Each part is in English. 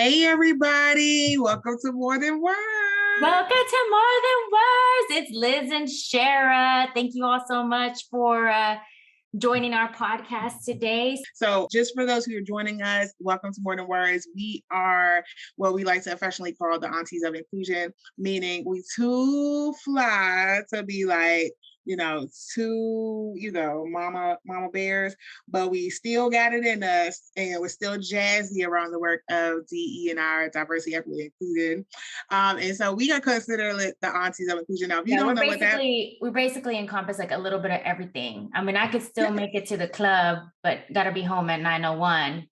Hey, everybody. Welcome to More Than Words. Welcome to More Than Words. It's Liz and Shara. Thank you all so much for joining our podcast today. So just for those who are joining us, welcome to More Than Words. We are what we like to affectionately call the Aunties of Inclusion, meaning we too fly to be like, two, mama bears, but we still got it in us and we're still jazzy around the work of DE&R, diversity, equity, inclusion. And so we are considered the Aunties of Inclusion. Now, if you don't know what that we basically encompass like a little bit of everything. I mean, I could still make it to the club, but gotta be home at 9:01.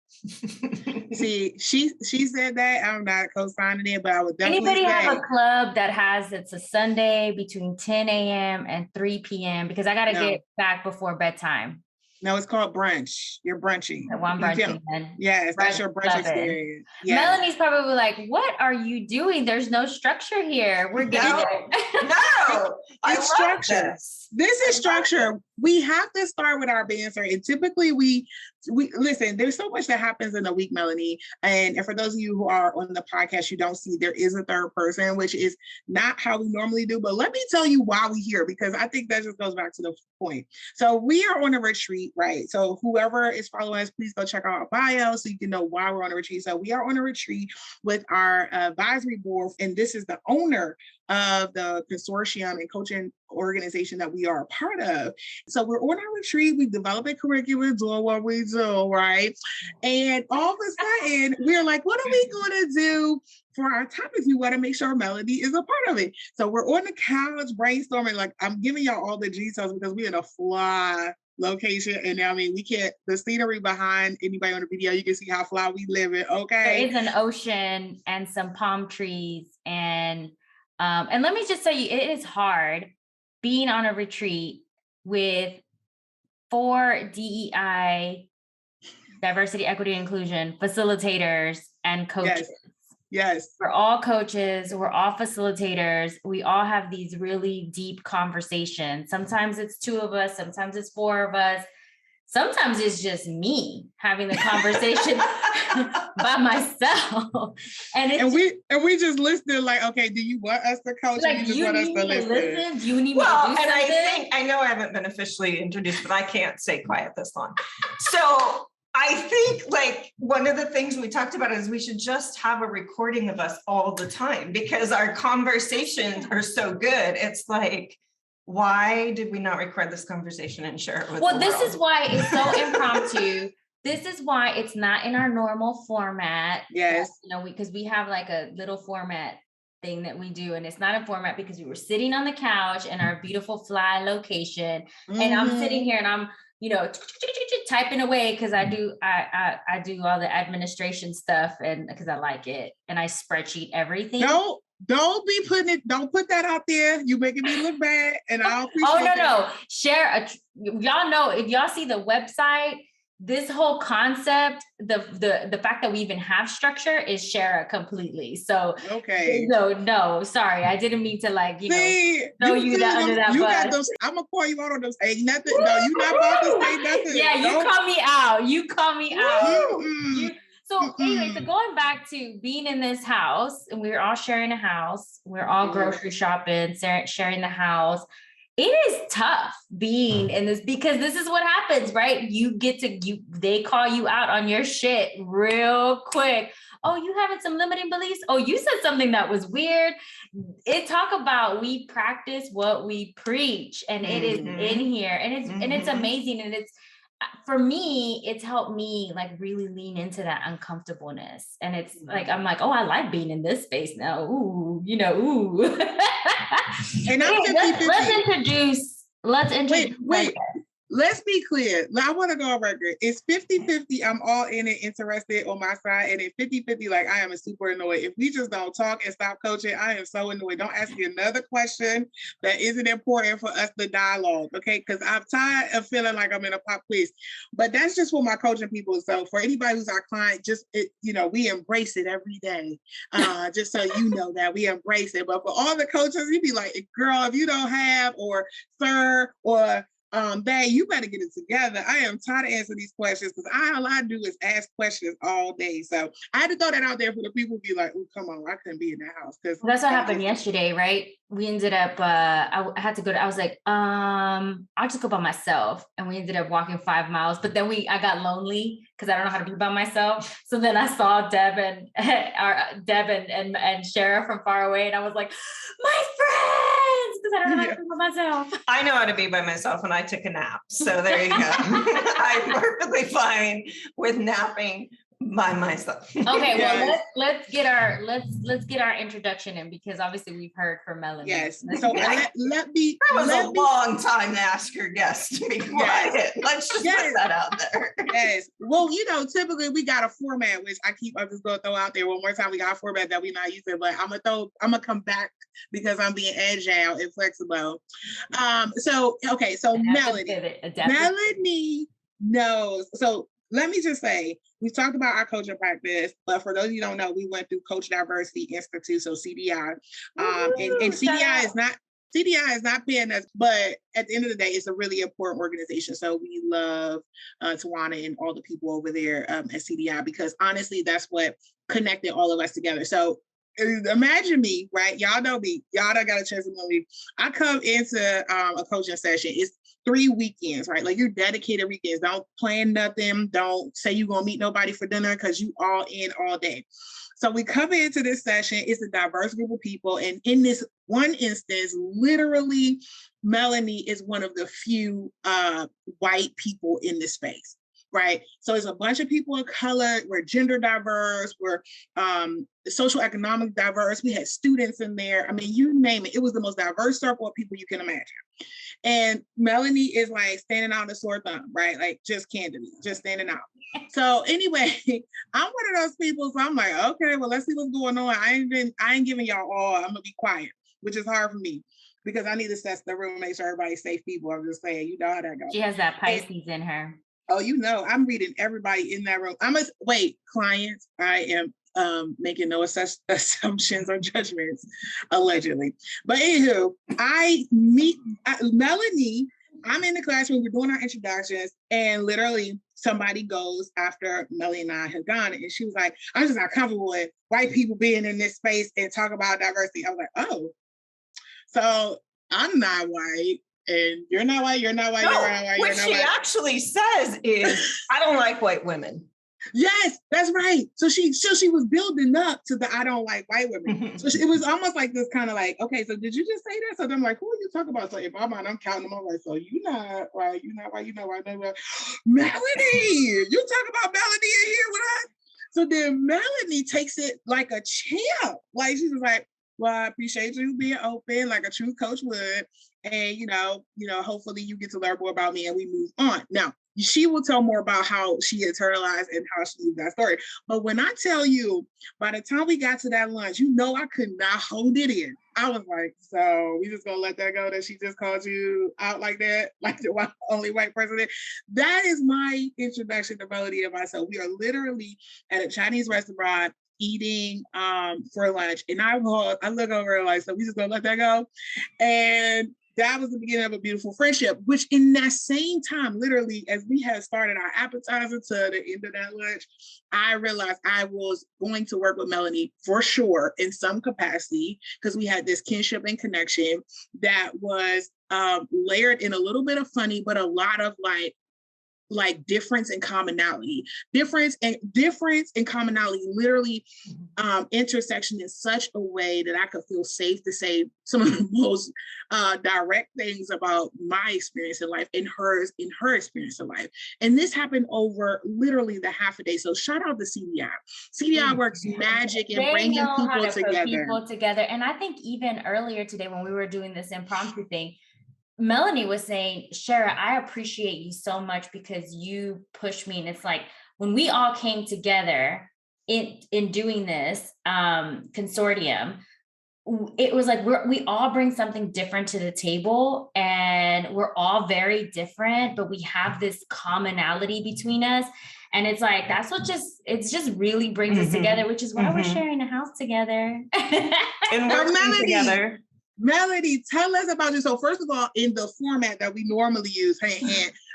See, she said that. I'm not co-signing it, but I would definitely Anybody have a club that has it's a Sunday between 10 a.m. and 3 p.m. because I gotta get back before bedtime. No, it's called brunch. You're brunching. Well, I'm brunching then. Yes, that's your brunch experience. Yes. Melanie's probably like, what are you doing? There's no structure here. We're getting it. No, it's structure. This is structure. We have to start with our banter. And typically we listen, there's so much that happens in a week, Melanie. And for those of you who are on the podcast, you don't see there is a third person, which is not how we normally do. But let me tell you why we're here, because I think that just goes back to the point. So we are on a retreat, right? So whoever is following us, please go check out our bio so you can know why we're on a retreat. So we are on a retreat with our advisory board, and this is the owner of the consortium and coaching organization that we are a part of. So we're on our retreat, we develop a curriculum, doing what we do, right? And all of a sudden, we're like, what are we going to do for our topics? We want to make sure Melody is a part of it. So we're on the couch brainstorming, like I'm giving y'all all the details because we're in a fly location. And I mean, we can't, the scenery behind anybody on the video, you can see how fly we live in, okay? There is an ocean and some palm trees. And let me just tell you, it is hard being on a retreat with 4 DEI, diversity, equity, inclusion facilitators and coaches. Yes. We're all coaches. We're all facilitators. We all have these really deep conversations. Sometimes it's 2 of us. Sometimes it's 4 of us. Sometimes it's just me having the conversation by myself. And we just listening like, okay, do you want us to coach? Like, or you want us to listen? Do you need me to do something? And I know I haven't been officially introduced, but I can't stay quiet this long. So I think like one of the things we talked about is we should just have a recording of us all the time because our conversations are so good. It's like, why did we not record this conversation and share it with the world? This is why it's so impromptu. This is why it's not in our normal format. Yes. Because we have like a little format thing that we do, and it's not a format because we were sitting on the couch in our beautiful fly location, and I'm sitting here and I'm, typing away because I do all the administration stuff and because I like it, and I spreadsheet everything. Don't put that out there. You making me look bad, and I'll. No. Y'all know, if y'all see the website, this whole concept, the fact that we even have structure is Shara completely. So okay. No, sorry, I didn't mean to throw you under that bus. I'm gonna call you out on those. Ain't nothing. No, you're not about to say nothing. Yeah, you call me out. So anyway, so going back to being in this house, and we're all sharing a house, we're all grocery shopping, sharing the house. It is tough being in this because this is what happens, right? They call you out on your shit real quick. Oh, you having some limiting beliefs? Oh, you said something that was weird. Talk about we practice what we preach, and it is in here, and it's amazing, and it's. For me, it's helped me like really lean into that uncomfortableness. And it's like, I'm like, oh, I like being in this space now. Ooh. And let's introduce. Wait. Let's be clear. I want to go on record. It's 50-50. I'm all in it, interested on my side. And it's 50-50, like I am super annoyed. If we just don't talk and stop coaching, I am so annoyed. Don't ask me another question that isn't important for us to dialogue, okay? Because I'm tired of feeling like I'm in a pop quiz. But that's just for my coaching people. So for anybody who's our client, we embrace it every day. Just so you know that we embrace it. But for all the coaches, you'd be like, girl, if you don't have, or sir, or babe, you better get it together. I am tired of answering these questions because all I do is ask questions all day. So I had to throw that out there for the people to be like, oh, come on, I couldn't be in that house. Because that's what happened yesterday, right? We ended up, I had to go I was like, I'll just go by myself. And we ended up walking 5 miles, but then I got lonely because I don't know how to be by myself. So then I saw Deb and Shara from far away. And I was like, my friends, because I don't know how to be by myself. I know how to be by myself when I took a nap. So there you go. I'm perfectly fine with napping by myself. Okay, well, let's get our introduction in, because obviously we've heard from Melanie. Yes. So that was a long time to ask your guest to be quiet. Yes. Let's just put that out there. Yes. Well, typically we got a format, which I'm just gonna throw out there one more time. We got a format that we're not using, but I'm gonna come back because I'm being agile and flexible. So Melanie knows. So let me just say, we've talked about our coaching practice, but for those of you who don't know, we went through Coach Diversity Institute, so CDI. And CDI is not paying us, but at the end of the day, it's a really important organization. So we love Tawana and all the people over there at CDI, because honestly, that's what connected all of us together. So imagine me, right? Y'all know me. Y'all done got a chance to know me. I come into a coaching session. It's 3 weekends, right? Like, you're dedicated weekends. Don't plan nothing. Don't say you're going to meet nobody for dinner because you all in all day. So we come into this session. It's a diverse group of people. And in this one instance, literally, Melanie is one of the few white people in this space, right? So it's a bunch of people of color. We're gender diverse. We're social economic diverse. We had students in there. I mean, you name it. It was the most diverse circle of people you can imagine. And Melanie is like standing out in a sore thumb, right? Like, just candidly, just standing out. So anyway, I'm one of those people. So I'm like, okay, well, let's see what's going on. I ain't giving y'all all. I'm gonna be quiet, which is hard for me because I need to set the room, make sure everybody's safe people. I'm just saying, you know how that goes. She has that Pisces in her. Oh, I'm reading everybody in that room. Clients, I am making no assumptions or judgments, allegedly. But anywho, I meet Melanie. I'm in the classroom, we're doing our introductions, and literally somebody goes after Melanie and I had gone, and she was like, I'm just not comfortable with white people being in this space and talk about diversity. I was like, oh, so I'm not white, and you're not white, you're not white, you're not white. What she actually says is, I don't like white women. Yes, that's right. So she was building up to the I don't like white women. So it was almost like this kind of like, okay, so did you just say that? So I'm like, who are you talking about? So in my mind, I'm counting them. I'm like, so you not white, you not white, you know white. Melanie, you talk about Melanie in here with us? So then Melanie takes it like a champ. Like, she was like, well, I appreciate you being open like a true coach would. And, hopefully you get to learn more about me and we move on. Now, she will tell more about how she internalized and how she used that story. But when I tell you, by the time we got to that lunch, I could not hold it in. I was like, so we just gonna let that go that she just called you out like that, like the only white person there? That is my introduction to Melody and myself. We are literally at a Chinese restaurant eating for lunch. And I look over like, so we just gonna let that go? And that was the beginning of a beautiful friendship, which in that same time, literally, as we had started our appetizer to the end of that lunch, I realized I was going to work with Melanie for sure in some capacity, because we had this kinship and connection that was layered in a little bit of funny, but a lot of like difference and commonality. Difference and commonality literally intersection in such a way that I could feel safe to say some of the most direct things about my experience in life and hers in her experience in life. And this happened over literally the half a day. So shout out to CDI. CDI works magic in bringing people together. And I think even earlier today when we were doing this impromptu thing, Melanie was saying, Shara, I appreciate you so much because you pushed me. And it's like, when we all came together in doing this consortium, it was like, we all bring something different to the table, and we're all very different, but we have this commonality between us. And it's like, that's what just really brings us together, which is why we're sharing a house together. And we're together. Melanie, tell us about this. So first of all, in the format that we normally use,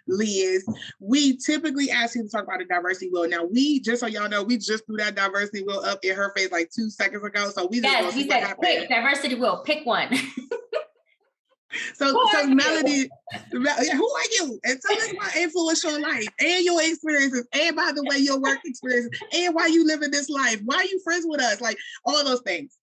Liz, we typically ask you to talk about a diversity wheel. Now, just so y'all know, we just threw that diversity wheel up in her face like 2 seconds ago. So we just we said, pick diversity wheel, pick one. So Melanie, who are you? And tell us what influenced your life and your experiences, and by the way, your work experiences, and why you live in this life. Why are you friends with us? Like all those things.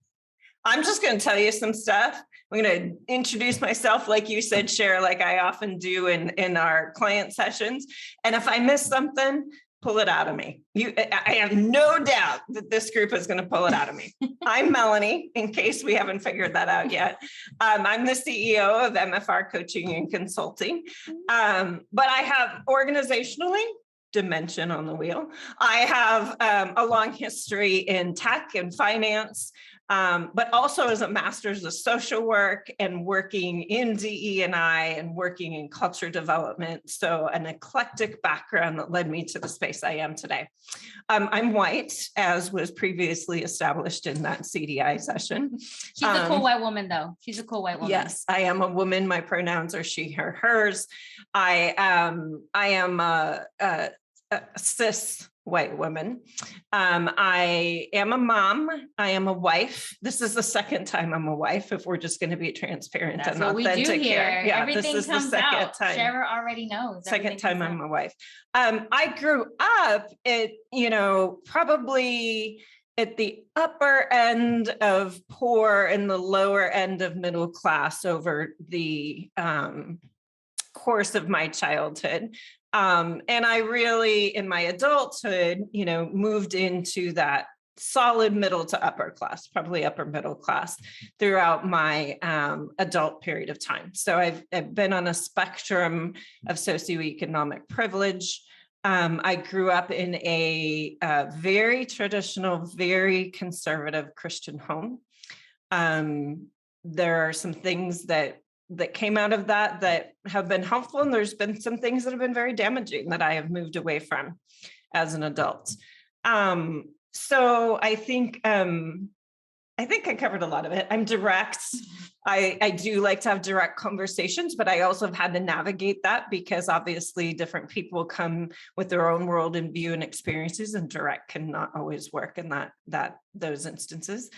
I'm just going to tell you some stuff. I'm going to introduce myself, like you said, Cher, like I often do in our client sessions. And if I miss something, pull it out of me. I have no doubt that this group is going to pull it out of me. I'm Melanie, in case we haven't figured that out yet. I'm the CEO of MFR Coaching and Consulting. But I have organizationally, dimension on the wheel. I have a long history in tech and finance, but also as a master's of social work and working in DE&I and working in culture development. So an eclectic background that led me to the space I am today. I'm white, as was previously established in that CDI session. She's a cool white woman, though. She's a cool white woman. Yes, I am a woman. My pronouns are she, her, hers. I am a cis white woman. I am a mom. I am a wife. This is the second time I'm a wife, if we're just going to be transparent That's and what authentic we do here. here. Yeah, everything this is comes the second out. time. Shara already knows. Second time I'm a wife. I grew up at, probably at the upper end of poor and the lower end of middle class over the course of my childhood. And I really, in my adulthood, moved into that solid middle to upper class, probably upper middle class throughout my adult period of time. So I've been on a spectrum of socioeconomic privilege. I grew up in a very traditional, very conservative Christian home. There are some things that came out of that have been helpful. And there's been some things that have been very damaging that I have moved away from as an adult. So I think I covered a lot of it. I'm direct. I do like to have direct conversations, but I also have had to navigate that because obviously different people come with their own world and view and experiences, and direct cannot always work in those instances.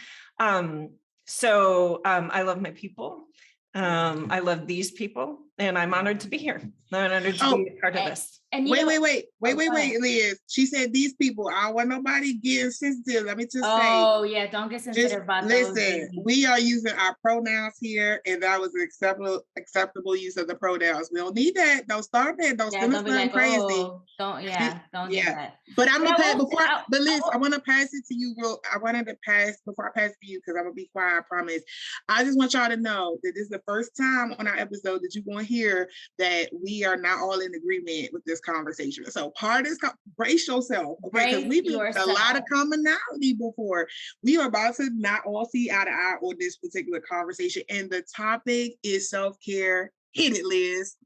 So I love my people. I love these people, and I'm honored to be here. I'm honored to be a part of this. And wait, Liz. She said these people. I don't want nobody getting sensitive. Let me just say. Oh yeah, don't get sensitive about those. Listen, we are using our pronouns here, and that was an acceptable use of the pronouns. We don't need that. Don't start that. Don't send us nothing crazy. Don't do that. But I'm gonna pass but Liz, I want to pass it to you. Before I pass it to you, because I'm gonna be quiet. I promise. I just want y'all to know that this is the first time on our episode that you're going to hear that we are not all in agreement with this conversation. So part of this, brace yourself, okay? Because we've been a lot of commonality before. We are about to not all see eye to eye on this particular conversation, and the topic is self-care. Hit it, Liz.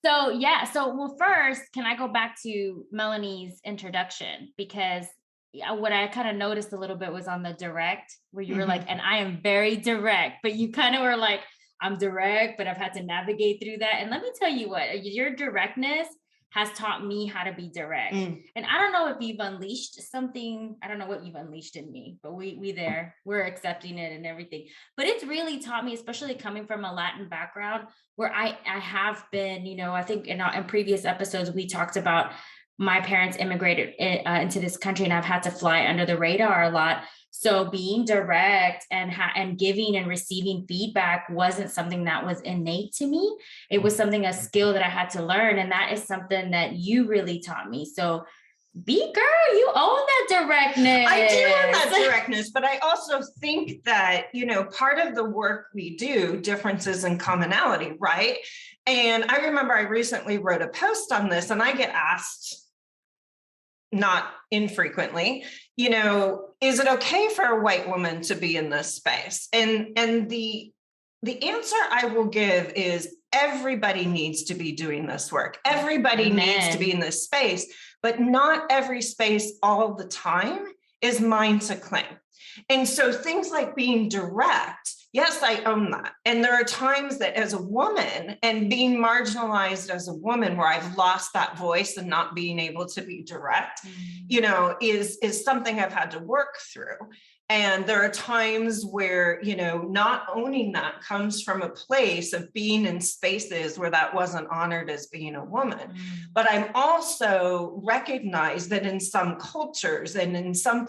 So first, can I go back to Melanie's introduction? Because what I kind of noticed a little bit was on the direct, where you were like, and I am very direct, but you kind of were like, I'm direct, but I've had to navigate through that. And let me tell you what, your directness has taught me how to be direct. And I don't know if you've unleashed something. I don't know what you've unleashed in me, but we're accepting it and everything. But it's really taught me, especially coming from a Latin background, where I have been, I think in previous episodes, we talked about my parents immigrated into this country, and I've had to fly under the radar a lot. So being direct and giving and receiving feedback wasn't something that was innate to me. It was a skill that I had to learn. And that is something that you really taught me. So girl, you own that directness. I do own that directness, but I also think that, part of the work we do, differences in commonality, right? And I remember I recently wrote a post on this, and I get asked not infrequently, is it okay for a white woman to be in this space? And the answer I will give is everybody needs to be doing this work. Everybody needs to be in this space, but not every space all the time is mine to claim. And so things like being direct Yes, I own that. And there are times that as a woman and being marginalized as a woman, where I've lost that voice and not being able to be direct, is something I've had to work through. And there are times where, not owning that comes from a place of being in spaces where that wasn't honored as being a woman. But I'm also recognized that in some cultures and in some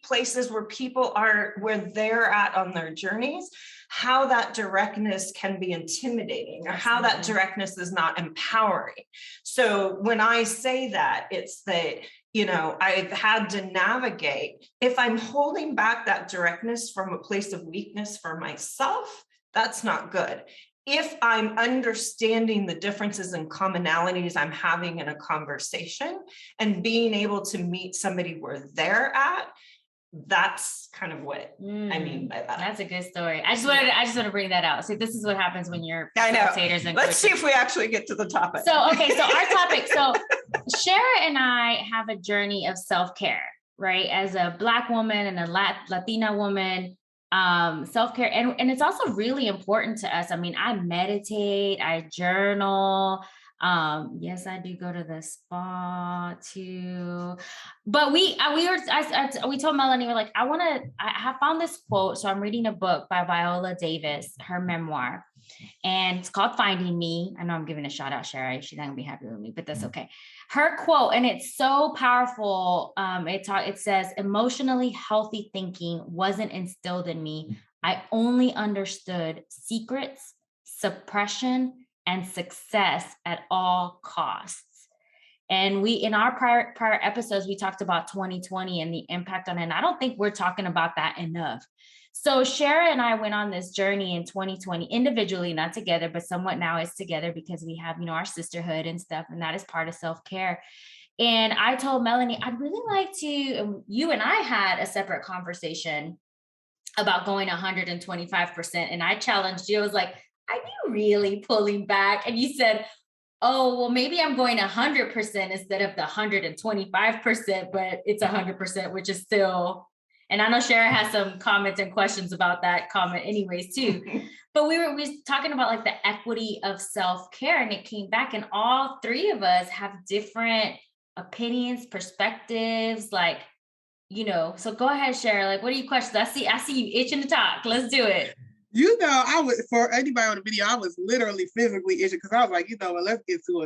places where people are where they're at on their journeys, how that directness can be intimidating, or how that directness is not empowering. So when I say that, it's that, I've had to navigate. If I'm holding back that directness from a place of weakness for myself, that's not good. If I'm understanding the differences and commonalities I'm having in a conversation and being able to meet somebody where they're at, that's kind of what I mean by that. That's a good story. I just want to bring that out. So this is what happens when you're facilitators. And let's see if we actually get to the topic. So our topic. So Shara and I have a journey of self-care, right? As a Black woman and a Latina woman, self-care. And it's also really important to us. I mean, I meditate, I journal. Yes, I do go to the spa too, but we told Melanie, we're like, I have found this quote. So I'm reading a book by Viola Davis, her memoir, and it's called Finding Me. I know I'm giving a shout out, Shara. She's not gonna be happy with me, but that's okay. Her quote, and it's so powerful. It says, emotionally healthy thinking wasn't instilled in me. I only understood secrets, suppression, and success at all costs. And we, in our prior episodes, we talked about 2020 and the impact on it. And I don't think we're talking about that enough. So Shara and I went on this journey in 2020, individually, not together, but somewhat now it's together because we have, our sisterhood and stuff, and that is part of self-care. And I told Melanie, I'd really like to, you and I had a separate conversation about going 125%. And I challenged you. I was like, are you really pulling back? And you said, oh, well, maybe I'm going 100% instead of the 125%, but it's 100%, which is still, and I know Shara has some comments and questions about that comment anyways too. But we were talking about like the equity of self-care, and it came back, and all three of us have different opinions, perspectives, like, so go ahead, Shara. Like, what are your questions? I see you itching to talk. Let's do it. I was, for anybody on the video, I was literally physically itching because I was like, well, let's get to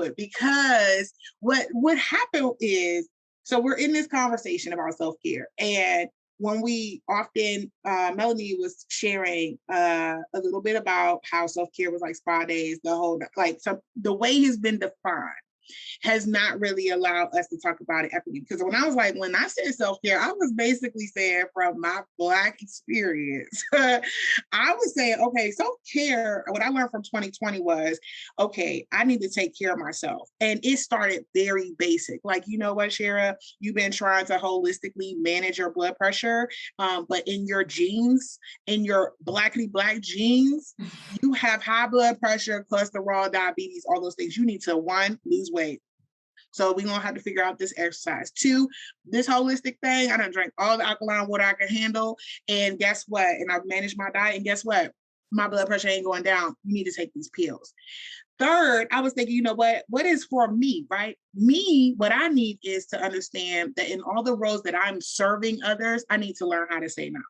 it. Because what happened is, so we're in this conversation about self-care. And when we often, Melanie was sharing a little bit about how self-care was like spa days, the way it's been defined has not really allowed us to talk about it equity. Because when I said self-care, I was basically saying from my Black experience, I was saying, okay, self-care, what I learned from 2020 was, okay, I need to take care of myself. And it started very basic. Like, you know what, Shara, you've been trying to holistically manage your blood pressure, but in your genes, in your Black genes, you have high blood pressure, cholesterol, diabetes, all those things. You need to, 1, lose weight. So we're going to have to figure out this exercise. 2, this holistic thing, I done drank all the alkaline water I can handle. And guess what? And I've managed my diet. And guess what? My blood pressure ain't going down. You need to take these pills. 3rd, I was thinking, what is for me, right? Me, what I need is to understand that in all the roles that I'm serving others, I need to learn how to say no.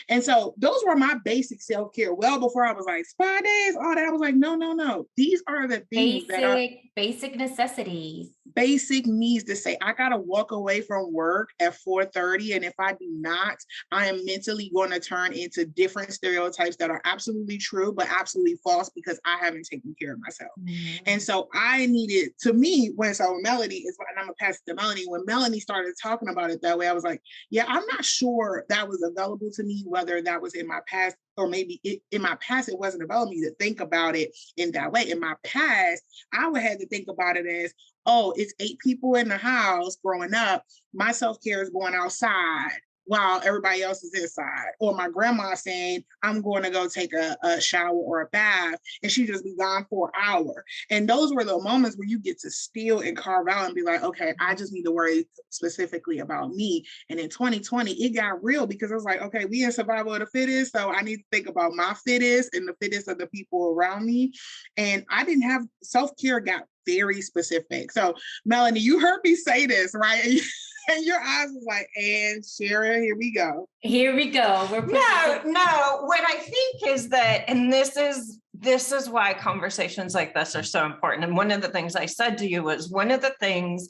And so those were my basic self-care. Well, before I was like, spa days, all that, I was like, no. These are the things that are basic necessities. Basic needs to say, I got to walk away from work at 4:30. And if I do not, I am mentally going to turn into different stereotypes that are absolutely true, but absolutely false because I haven't taken care of myself. Mm-hmm. And so I needed, Melanie is, and I'm going to pass it to Melanie. When Melanie started talking about it that way, I was like, yeah, I'm not sure that was available to me, whether that was in my past, or maybe in my past, it wasn't available to me to think about it in that way. In my past, I would have to think about it as, oh, it's 8 people in the house growing up. My self-care is going outside while everybody else is inside. Or my grandma saying, I'm going to go take a shower or a bath, and she just be gone for an hour. And those were the moments where you get to steal and carve out and be like, okay, I just need to worry specifically about me. And in 2020, it got real because it was like, okay, we in survival of the fittest. So I need to think about my fittest and the fittest of the people around me. And I didn't have self-care got very specific. So Melanie, you heard me say this, right? And your eyes was like, and Sharon, here we go. Here we go. No. What I think is that, and this is why conversations like this are so important. And one of the things I said to you was, one of the things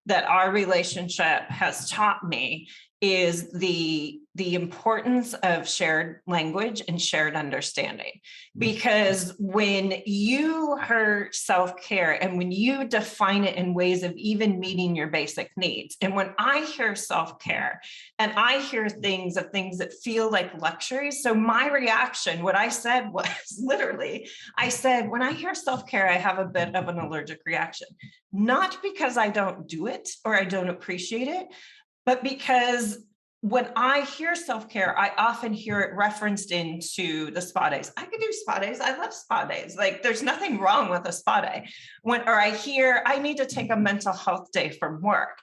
that our relationship has taught me is the importance of shared language and shared understanding. Because when you hear self-care and when you define it in ways of even meeting your basic needs, and when I hear self-care and I hear things that feel like luxuries, so my reaction, what I said was literally, I said, when I hear self-care, I have a bit of an allergic reaction, not because I don't do it or I don't appreciate it, but because when I hear self-care, I often hear it referenced into the spa days. I could do spa days. I love spa days. Like, there's nothing wrong with a spa day. Or I hear I need to take a mental health day from work.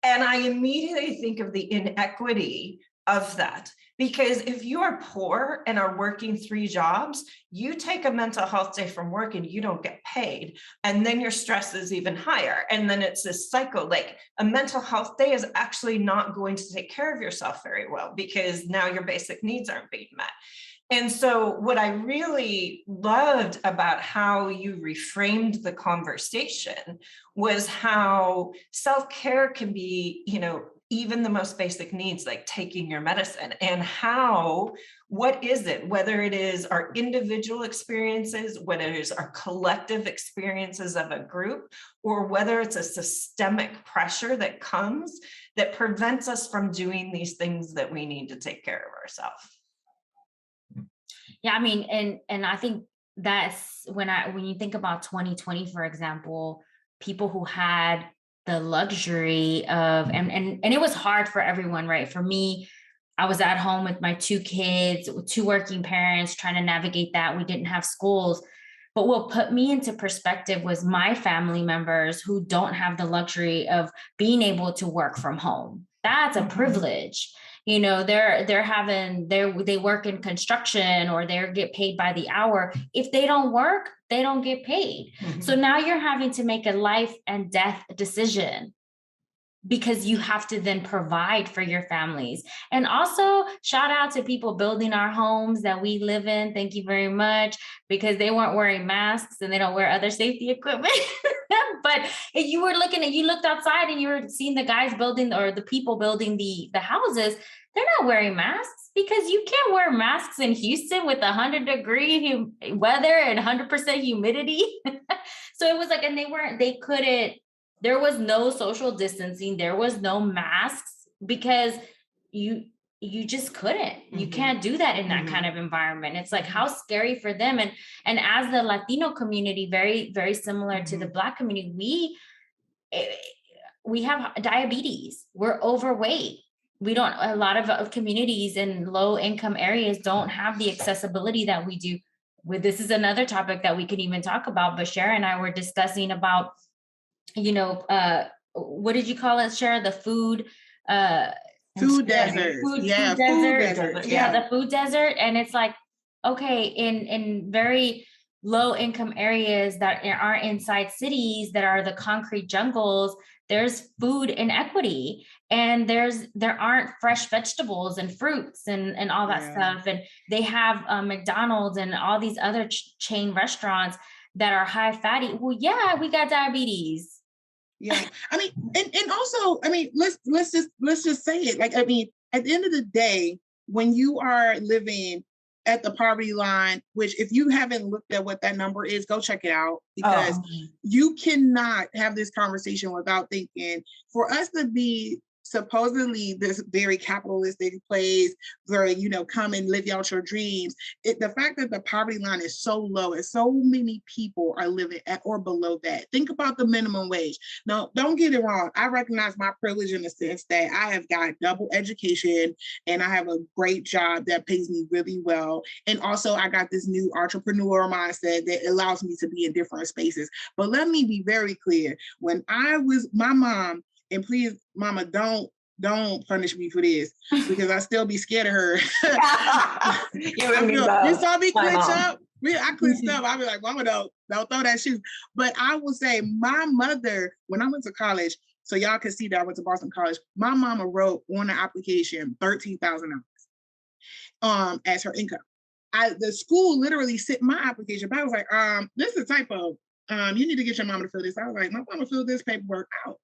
And I immediately think of the inequity of that. Because if you are poor and are working 3 jobs, you take a mental health day from work and you don't get paid. And then your stress is even higher. And then it's this cycle. Like, a mental health day is actually not going to take care of yourself very well because now your basic needs aren't being met. And so what I really loved about how you reframed the conversation was how self-care can be, even the most basic needs, like taking your medicine, and what is it, whether it is our individual experiences, whether it is our collective experiences of a group, or whether it's a systemic pressure that comes that prevents us from doing these things that we need to take care of ourselves. Yeah, I mean, and I think that's when you think about 2020, for example, people who had the luxury of, and it was hard for everyone, right? For me, I was at home with my 2 kids, 2 working parents, trying to navigate that. We didn't have schools. But what put me into perspective was my family members who don't have the luxury of being able to work from home. That's a privilege. They work in construction or they get paid by the hour. If they don't work, they don't get paid. Mm-hmm. So now you're having to make a life and death decision because you have to then provide for your families. And also shout out to people building our homes that we live in. Thank you very much, because they weren't wearing masks and they don't wear other safety equipment. But if you looked outside and you were seeing the guys building, or the people building the houses, they're not wearing masks because you can't wear masks in Houston with 100-degree weather and 100% humidity. So it was like, and there was no social distancing. There was no masks because you just couldn't. Mm-hmm. You can't do that in that kind of environment. It's like, how scary for them. And as the Latino community, very, very similar to the Black community, we have diabetes. We're overweight. A lot of communities in low income areas don't have the accessibility that we do. This is another topic that we can even talk about, but Sharon and I were discussing about, what did you call it, Sharon? The food desert. Food desert. Yeah, the food desert. And it's like, okay, in very low income areas that aren't inside cities, that are the concrete jungles, there's food inequity, and there aren't fresh vegetables and fruits and all that stuff. And they have McDonald's and all these other chain restaurants that are high fatty. Well, yeah, we got diabetes. Yeah. I mean, and also, I mean, let's just say it. Like, I mean, at the end of the day, when you are living at the poverty line, which if you haven't looked at what that number is, go check it out, because you cannot have this conversation without thinking, for us to be supposedly this very capitalistic place where, come and live out your dreams. The fact that the poverty line is so low and so many people are living at or below that. Think about the minimum wage. Now, don't get it wrong. I recognize my privilege in the sense that I have got double education and I have a great job that pays me really well. And also I got this new entrepreneur mindset that allows me to be in different spaces. But let me be very clear. When my mom, and please, mama, don't punish me for this because I still be scared of her. You saw me clench up. I clenched up. I'll be like, mama, don't throw that shoe. But I will say my mother, when I went to college, so y'all can see that I went to Boston College, my mama wrote on the application $13,000 as her income. The school literally sent my application back. I was like, this is a typo. You need to get your mama to fill this. I was like, my mama filled this paperwork out.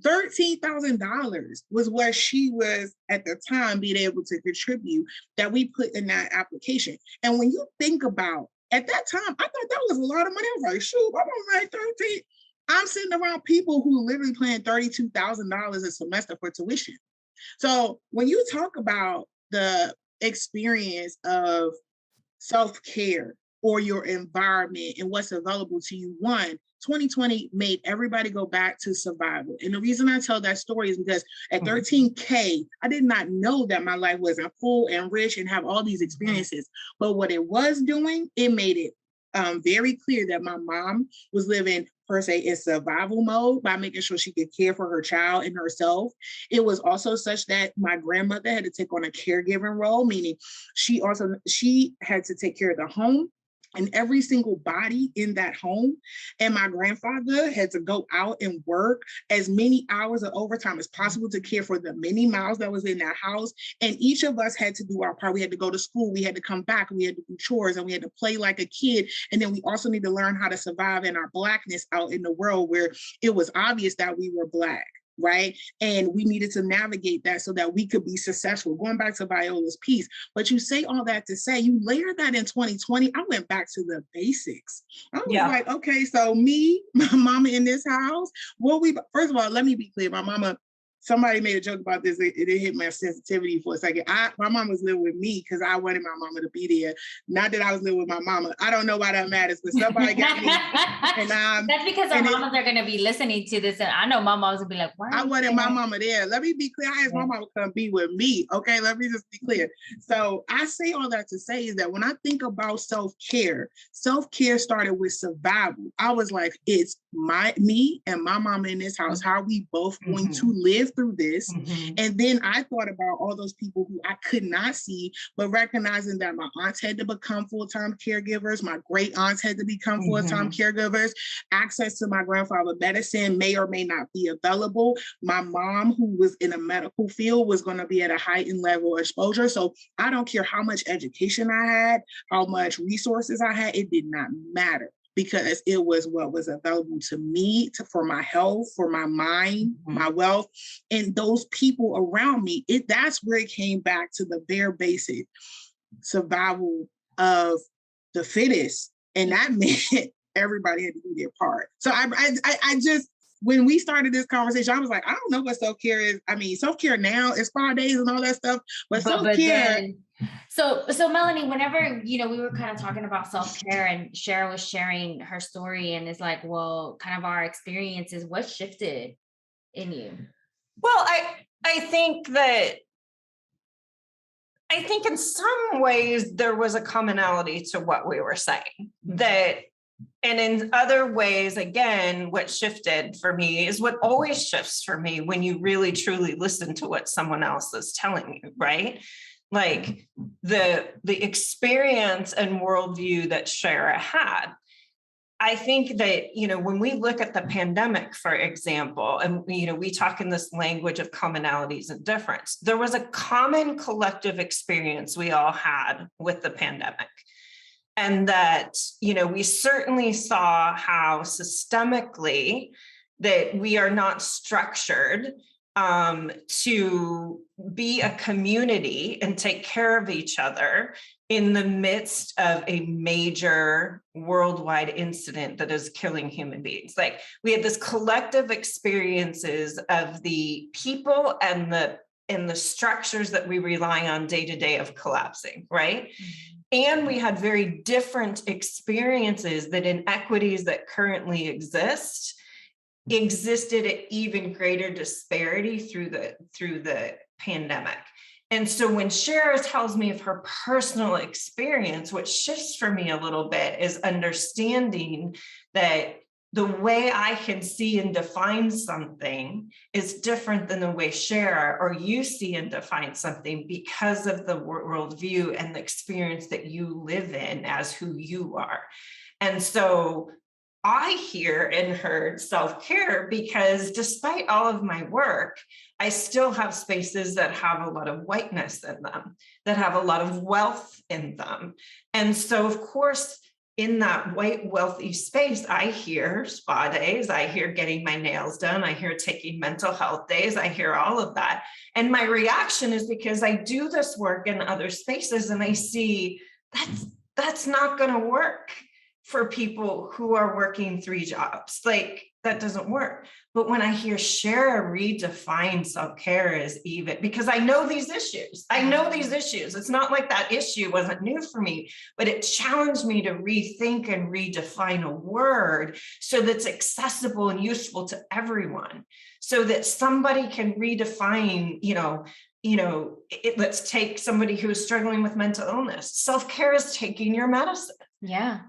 $13,000 was what she was at the time being able to contribute that we put in that application. And when you think about at that time, I thought that was a lot of money. I was like, shoot, I'm on like 13. I'm sitting around people who literally paying $32,000 a semester for tuition. So when you talk about the experience of self-care or your environment and what's available to you, 2020 made everybody go back to survival. And the reason I tell that story is because at 13K, I did not know that my life wasn't full and rich and have all these experiences. But what it was doing, it made it very clear that my mom was living per se in survival mode by making sure she could care for her child and herself. It was also such that my grandmother had to take on a caregiving role, meaning she had to take care of the home and every single body in that home. And my grandfather had to go out and work as many hours of overtime as possible to care for the many mouths that was in that house. And each of us had to do our part. We had to go to school, we had to come back, we had to do chores, and we had to play like a kid. And then we also need to learn how to survive in our Blackness out in the world where it was obvious that we were Black. Right. And we needed to navigate that so that we could be successful. Going back to Viola's piece. But you say all that to say, you layer that in 2020, I went back to the basics. I was like, okay, so me, my mama in this house, first of all, let me be clear. My mama, somebody made a joke about this. It hit my sensitivity for a second. My mom was living with me because I wanted my mama to be there. Not that I was living with my mama. I don't know why that matters, but somebody got me. And that's because our mamas are going to be listening to this. And I know my moms will be like, why? I wanted my mama there. Let me be clear. I asked my mama to come be with me. Okay, let me just be clear. So I say all that to say is that when I think about self-care started with survival. I was like, it's me and my mama in this house. How are we both going to live through this? And then I thought about all those people who I could not see, but recognizing that my aunts had to become full-time caregivers, my great aunts had to become full-time caregivers, access to my grandfather's medicine may or may not be available. My mom, who was in a medical field, was going to be at a heightened level of exposure. So I don't care how much education I had, how much resources I had, it did not matter. Because it was what was available to me for my health, for my mind, my wealth, and those people around me. That's where it came back to the bare basic survival of the fittest. And that meant everybody had to do their part. So I just, when we started this conversation, I was like, I don't know what self-care is. I mean, self-care now is 5 days and all that stuff, but self-care. So Melanie, whenever, we were kind of talking about self-care and Cheryl was sharing her story and it's like, well, kind of our experiences, what shifted in you? Well, I think in some ways there was a commonality to what we were saying and in other ways, again, what shifted for me is what always shifts for me when you really truly listen to what someone else is telling you, right? Like the experience and worldview that Shara had. I think that, when we look at the pandemic, for example, and, we talk in this language of commonalities and difference, there was a common collective experience we all had with the pandemic. And that, we certainly saw how systemically that we are not structured to be a community and take care of each other in the midst of a major worldwide incident that is killing human beings. Like, we had this collective experiences of the people and the structures that we rely on day to day of collapsing, right? And we had very different experiences that inequities that currently existed at even greater disparity through the pandemic. And so when Shara tells me of her personal experience, what shifts for me a little bit is understanding that the way I can see and define something is different than the way Shara or you see and define something, because of the worldview and the experience that you live in as who you are. And so I hear and heard self-care because despite all of my work, I still have spaces that have a lot of whiteness in them, that have a lot of wealth in them. And so, of course, in that white, wealthy space, I hear spa days, I hear getting my nails done, I hear taking mental health days, I hear all of that. And my reaction is because I do this work in other spaces and I see that's not going to work for people who are working 3 jobs. Like, that doesn't work. But when I hear Shara redefine self-care as even, because I know these issues. It's not like that issue wasn't new for me, but it challenged me to rethink and redefine a word so that's accessible and useful to everyone, so that somebody can redefine, let's take somebody who is struggling with mental illness. Self-care is taking your medicine. Yeah.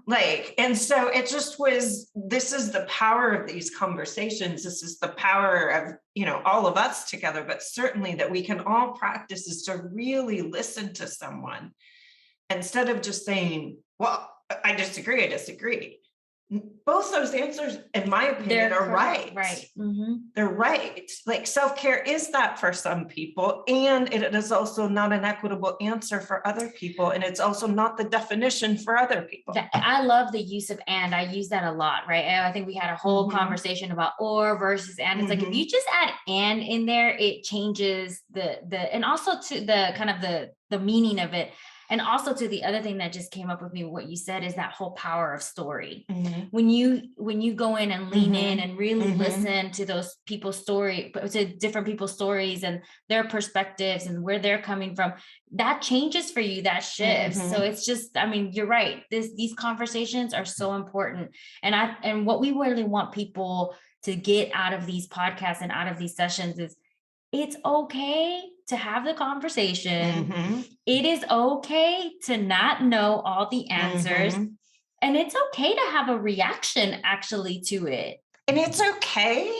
And so it just was, this is the power of these conversations. This is the power of, all of us together, but certainly that we can all practice is to really listen to someone instead of just saying, well, I disagree. Both those answers, in my opinion, are right. Right. Mm-hmm. They're right. Like, self-care is that for some people, and it is also not an equitable answer for other people. And it's also not the definition for other people. I love the use of and. I use that a lot, right? And I think we had a whole conversation about or versus and. It's like, if you just add and in there, it changes the and also to the kind of the meaning of it. And also to the other thing that just came up with me, what you said is that whole power of story. Mm-hmm. When you go in and lean in and really listen to those people's story, to different people's stories and their perspectives and where they're coming from, that changes for you, that shifts. So it's just, you're right. These conversations are so important. And what we really want people to get out of these podcasts and out of these sessions is, it's okay to have the conversation. It is okay to not know all the answers. And it's okay to have a reaction actually to it. And it's okay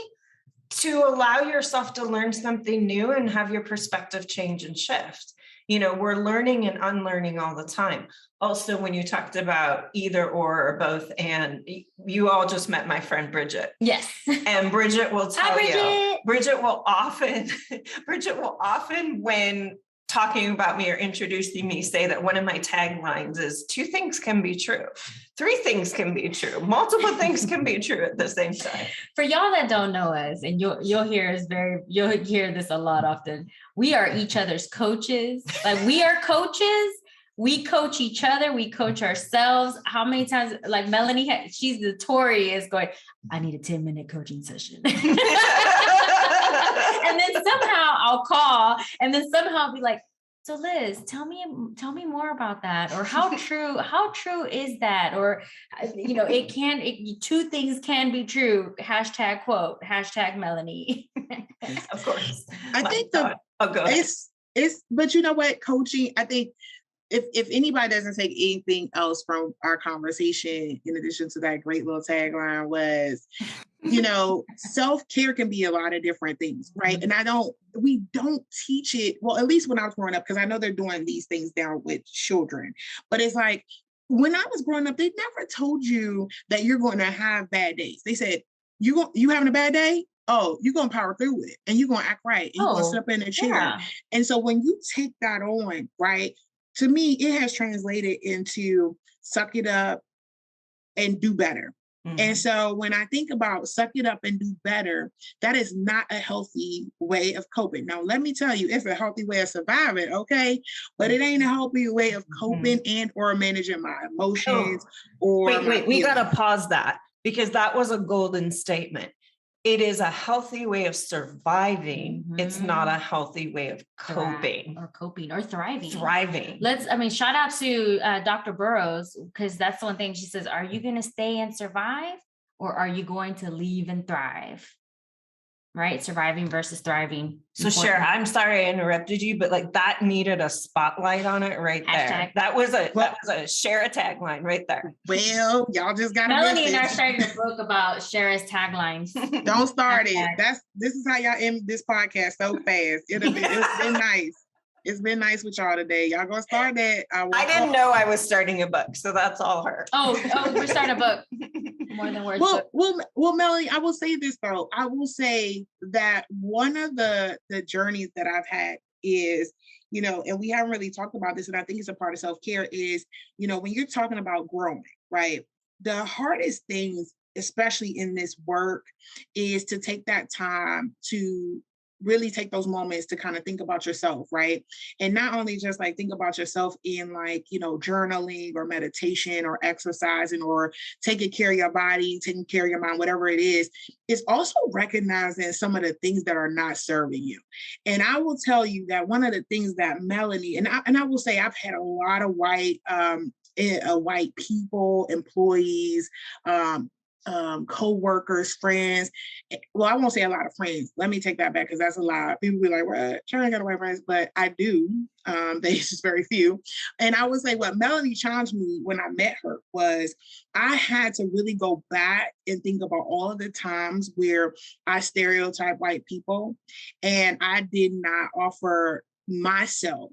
to allow yourself to learn something new and have your perspective change and shift. We're learning and unlearning all the time. Also, when you talked about either or both, and you all just met my friend Bridget. Yes. And Bridget will tell you, Bridget will often, when talking about me or introducing me, say that one of my taglines is 2 things can be true. 3 things can be true. Multiple things can be true at the same time. For y'all that don't know us, and you'll hear this a lot often. We are each other's coaches. Like, we are coaches. We coach each other. We coach ourselves. How many times, like Melanie, she's notorious going, I need a 10-minute coaching session. And then somehow I'll call and then somehow I'll be like, so Liz, tell me more about that. Or how true is that? Or, 2 things can be true. #quote, #Melanie. Of course. I think go ahead. It's, but you know what, coaching, I think, if anybody doesn't take anything else from our conversation, in addition to that great little tagline, was, self-care can be a lot of different things, right? And we don't teach it, well, at least when I was growing up, because I know they're doing these things down with children, but it's like, when I was growing up, they never told you that you're going to have bad days. They said, you having a bad day? Oh, you're going to power through it and you're going to act right. And you're going to sit up in a chair. Yeah. And so when you take that on, right, to me, it has translated into suck it up and do better. And so when I think about suck it up and do better, that is not a healthy way of coping. Now, let me tell you, it's a healthy way of surviving, okay? But it ain't a healthy way of coping and or managing my emotions Wait, we got to pause that, because that was a golden statement. It is a healthy way of surviving. It's not a healthy way of coping. Or thriving. Shout out to Dr. Burroughs, because that's the one thing she says, are you going to stay and survive, or are you going to leave and thrive? Right? Surviving versus thriving. So Cher, I'm sorry I interrupted you, but like that needed a spotlight on it right there. That was a Cher tagline right there. Well, y'all just got Melanie and I are starting a book about Cher's taglines. Don't start it. This is how y'all end this podcast so fast. It's been nice. It's been nice with y'all today. Y'all gonna start that. I didn't know I was starting a book, so that's all her. Oh, we're starting a book. More than words. Well, Melanie, I will say this though. I will say that one of the journeys that I've had is, and we haven't really talked about this, and I think it's a part of self-care is, when you're talking about growing, right? The hardest things, especially in this work, is to take that time to really take those moments to kind of think about yourself, right? And not only just like think about yourself in like, journaling or meditation or exercising or taking care of your body, taking care of your mind, whatever it is, it's also recognizing some of the things that are not serving you. And I will tell you that one of the things that Melanie, and I will say I've had a lot of white people, employees, co-workers, friends. Well, I won't say a lot of friends. Let me take that back, because that's a lie. People be like, well, sure, I got white friends, but I do. There's just very few. And I would say what Melanie challenged me when I met her was I had to really go back and think about all of the times where I stereotype white people and I did not offer myself,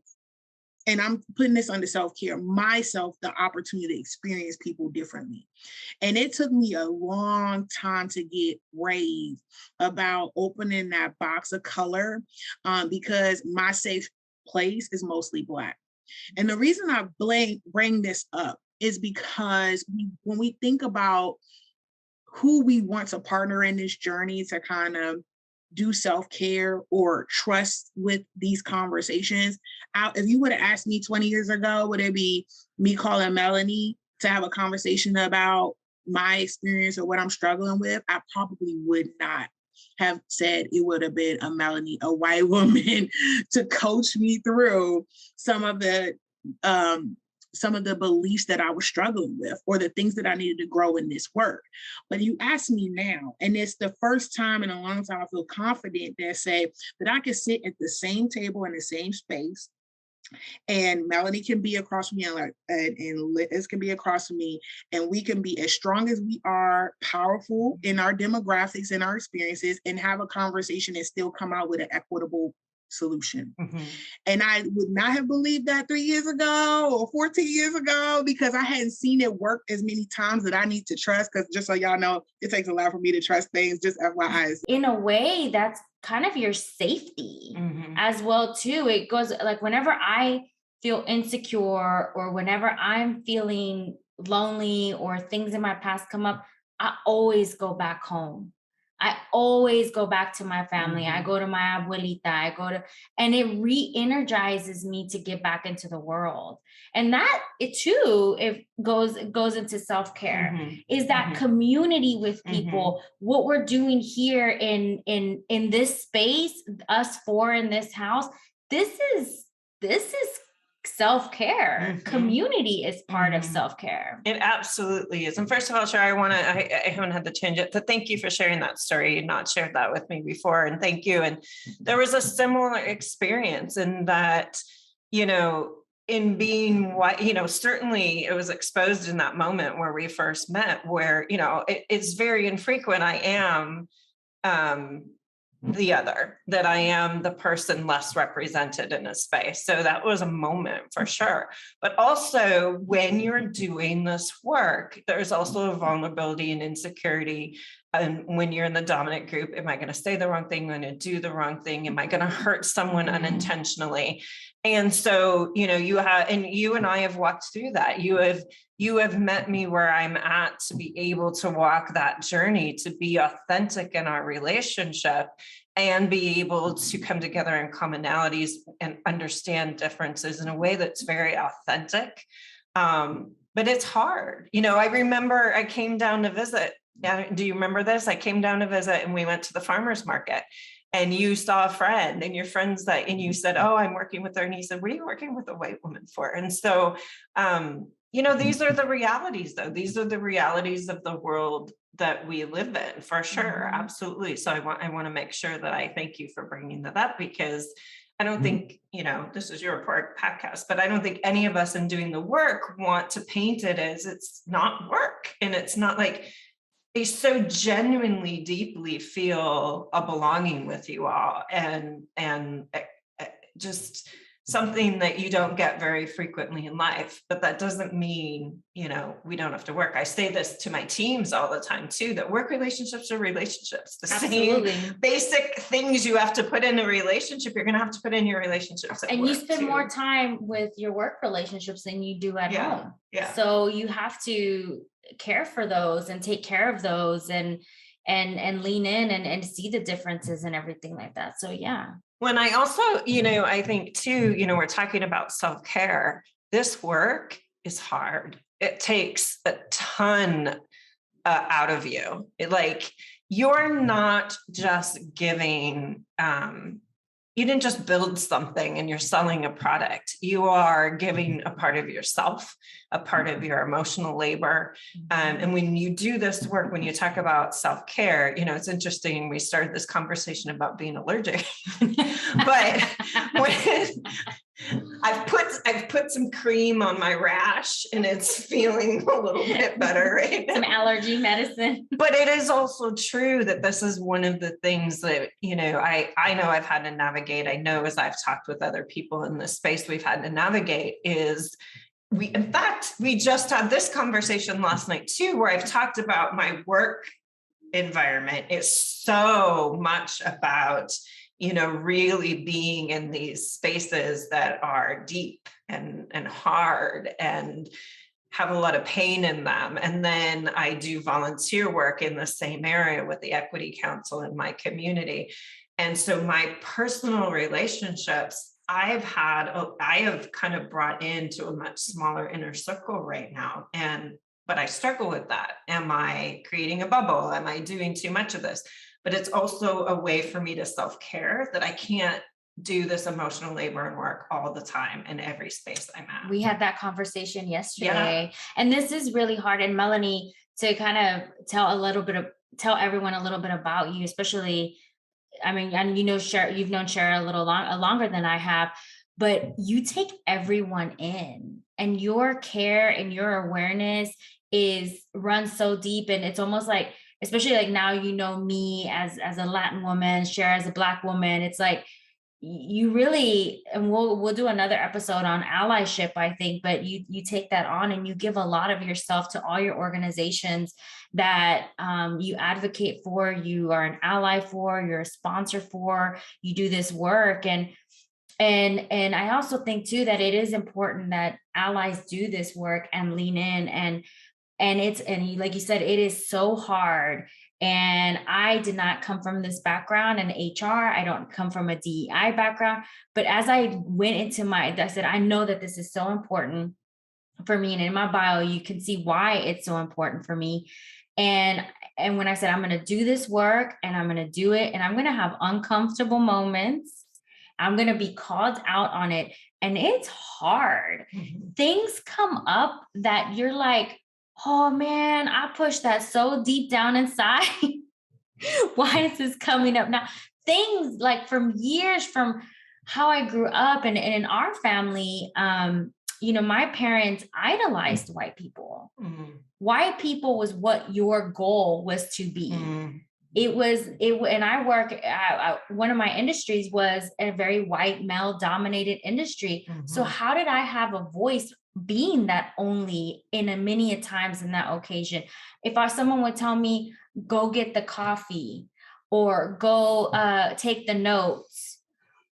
and I'm putting this under self-care, myself, the opportunity to experience people differently. And it took me a long time to get brave about opening that box of color because my safe place is mostly Black. And the reason I bring this up is because when we think about who we want to partner in this journey to kind of do self-care or trust with these conversations. If you would have asked me 20 years ago, would it be me calling Melanie to have a conversation about my experience or what I'm struggling with? I probably would not have said it would have been a Melanie, a white woman, to coach me through some of the beliefs that I was struggling with or the things that I needed to grow in this work. But you ask me now, and it's the first time in a long time I feel confident that I can sit at the same table in the same space, and Melanie can be across from me and Liz can be across from me, and we can be as strong as we are, powerful in our demographics and our experiences, and have a conversation and still come out with an equitable solution. And I would not have believed that 3 years ago or 14 years ago, because I hadn't seen it work as many times that I need to trust, because just so y'all know, it takes a lot for me to trust things, just FYI. In a way, that's kind of your safety as well too. It goes like whenever I feel insecure or whenever I'm feeling lonely or things in my past come up, I always go back home. I always go back to my family. I go to my abuelita, and it re-energizes me to get back into the world. And that it goes into self-care, is that community with people. What we're doing here in this space, us four in this house, this is self-care. Community is part of self-care. It absolutely is. And first of all, Cher, I haven't had the chance yet to thank you for sharing that story. You'd not shared that with me before. And thank you. And there was a similar experience in that, in being white, certainly it was exposed in that moment where we first met, where, it's very infrequent. I am the other, that I am the person less represented in a space. So that was a moment for sure. But also when you're doing this work, there's also a vulnerability and insecurity And when you're in the dominant group, am I going to say the wrong thing? Am I going to do the wrong thing? Am I going to hurt someone unintentionally? And so, you and I have walked through that. You have met me where I'm at to be able to walk that journey, to be authentic in our relationship and be able to come together in commonalities and understand differences in a way that's very authentic. But it's hard. I remember I came down to visit. Do you remember this? I came down to visit and we went to the farmer's market and you saw a friend and your friends and you said, oh, I'm working with her. And he said, what are you working with a white woman for? And so, these are the realities though. These are the realities of the world that we live in for sure. Absolutely. So I want to make sure that I thank you for bringing that up, because I don't think, this is your podcast, but I don't think any of us in doing the work want to paint it as it's not work. And it's not like, they so genuinely deeply feel a belonging with you all, and just something that you don't get very frequently in life. But that doesn't mean, we don't have to work. I say this to my teams all the time too, that work relationships are relationships. The Absolutely. same basic things you have to put in a relationship, you're going to have to put in your relationships at and work you spend too. more time with your work relationships than you do at home. Yeah. So you have to care for those and take care of those and lean in and see the differences and everything like that. So yeah. When I also, I think too, we're talking about self-care. This work is hard. It takes a ton out of you. You're not just giving, you didn't just build something and you're selling a product. You are giving a part of yourself, a part of your emotional labor. And when you do this work, when you talk about self-care, it's interesting. We started this conversation about being allergic, but when I've put some cream on my rash and it's feeling a little bit better right now. Some allergy medicine. But it is also true that this is one of the things that, I know I've had to navigate. I know as I've talked with other people in this space, we've had to navigate is we just had this conversation last night too, where I've talked about my work environment is so much about really being in these spaces that are deep and hard and have a lot of pain in them. And then I do volunteer work in the same area with the Equity Council in my community. And so my personal relationships, I have kind of brought into a much smaller inner circle right now. But I struggle with that. Am I creating a bubble? Am I doing too much of this? But it's also a way for me to self-care, that I can't do this emotional labor and work all the time in every space I'm at. We had that conversation yesterday, and this is really hard. And Melanie, to kind of tell everyone a little bit about you, especially, I mean, and you've known Shara a little longer than I have, but you take everyone in, and your care and your awareness runs so deep. And it's almost like, especially like now, me as a Latin woman, Shara as a Black woman, it's like you really, and we'll do another episode on allyship, I think, but you take that on and you give a lot of yourself to all your organizations that you advocate for, you are an ally for, you're a sponsor for, you do this work. And I also think too, that it is important that allies do this work and lean in, and like you said, it is so hard. And I did not come from this background in HR. I don't come from a DEI background, but as I went into I said, I know that this is so important for me. And in my bio, you can see why it's so important for me. And when I said, I'm going to do this work and I'm going to do it, and I'm going to have uncomfortable moments, I'm going to be called out on it. And it's hard. Mm-hmm. Things come up that you're like, oh man, I pushed that so deep down inside. Why is this coming up now? Things like from years, from how I grew up and in our family, my parents idolized white people. Mm-hmm. White people was what your goal was to be. Mm-hmm. And I work, one of my industries was a very white male dominated industry. Mm-hmm. So how did I have a voice being that only in a many a times in that occasion. If someone would tell me, go get the coffee, or go take the notes,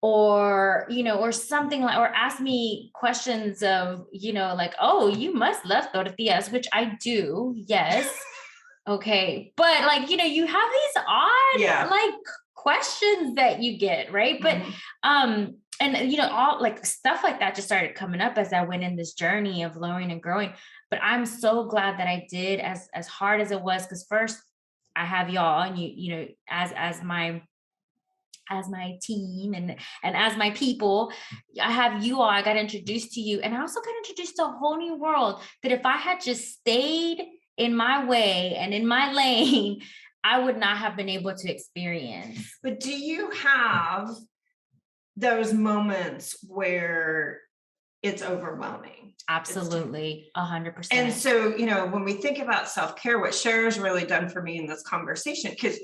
or, or something like, or ask me questions of, like, oh, you must love tortillas, which I do. Yes. Okay. But like, you have these odd, like questions that you get. Right. But, and, all like stuff like that just started coming up as I went in this journey of learning and growing. But I'm so glad that I did, as hard as it was. Cause first I have y'all, and as my team and as my people, I have you all. I got introduced to you, and I also got introduced to a whole new world that if I had just stayed in my way and in my lane, I would not have been able to experience. But do you have those moments where it's overwhelming? Absolutely. 100%. And so, when we think about self-care, what Cher's really done for me in this conversation, because